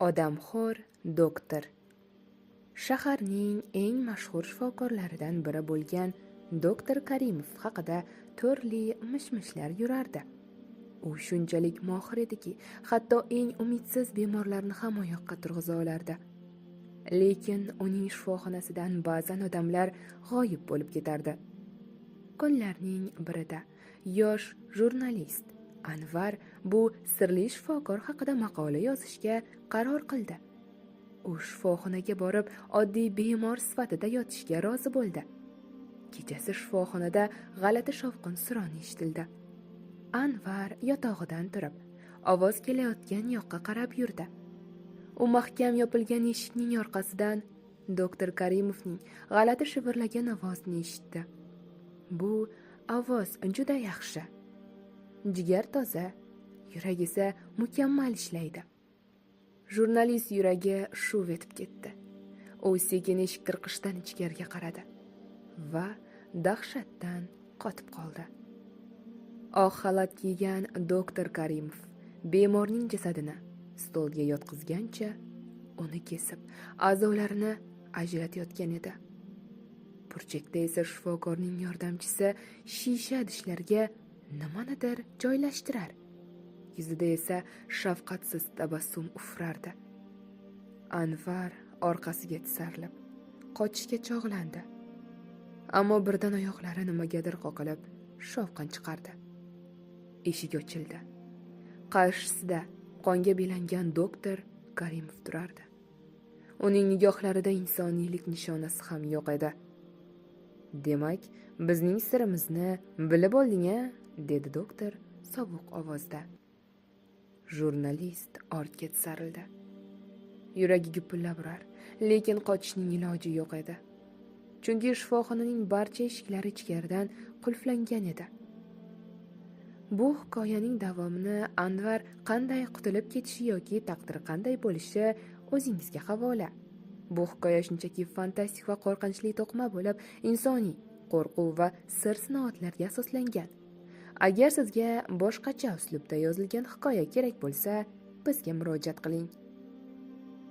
Odamxo'r doktor. Shaharning eng mashhur shifokorlaridan biri bo'lgan doktor Karimov haqida turli mish-mishlar yurardi. U shunchalik mohir ediki, hatto eng umidsiz bemorlarni ham oyoqqa turg'iza olardi. Lekin uning shifoxonasidan ba'zan odamlar g'oyib bo'lib ketardi. Kunlarning birida yosh jurnalist Anvar bu sirli shifokor haqida maqola yozishga qaror qildi. U shifoxonaga borib, oddiy bemor sifatida yotishga rozi bo'ldi. Kechasi shifoxonada g'alati shovqin-suron eshitildi. Anvar yotog'idan turib, ovoz kelayotgan yoqqa qarab yurdi. U mahkam yopilgan eshikning orqasidan doktor Karimovning g'alati shivirlagan ovozini eshitdi. Bu ovoz juda yaxshi. Jigar toza, yurak esa mukammal ishlaydi. Jurnalist yuragi shuv etib ketdi. U sekin eshik tirqishdan ichkariga qaradi va dahshatdan qotib qoldi. Oq xalat kiygan doktor Karimov bemorning jasadini stolga yotqizgancha uni kesib, a'zolarini ajratayotgan edi. Burchakda esa shifokorning yordamchisi shisha idishlarga nimanidir joylashtirar. Yuzida esa shafqatsiz tabassum ufrardi. Anvar orqasiga tisarilib, qochishga chog'landi. Ammo birdan oyoqlari nimagadir qoqilib, shovqin chiqardi. Eshik ochildi. Qarshisida qonga belangan doktor Karimov turardi. Uning nigohlarida insoniylik nishonasi ham yo'q edi. "Demak, bizning sirimizni bilib olding-a?" dedi doktor sovuq ovozda. Jurnalist ortga tisarildi. Yuragi gupillab urar, lekin qochishning iloji yo'q edi. Chunki shifoxonaning barcha eshiklari ichkaridan qulflangan edi. Bu hikoyaning davomini Anvar qanday qutulib ketishi yoki taqdiri qanday bo'lishi o'zingizga havola. Bu hikoya shunchaki fantastik va qo'rqinchli to'qima bo'lib, insoniy qo'rquv va sir-sinoatlarga asoslangan. Agar sizga boshqacha uslubda yozilgan hikoya kerak bo'lsa, bizga murojaat qiling.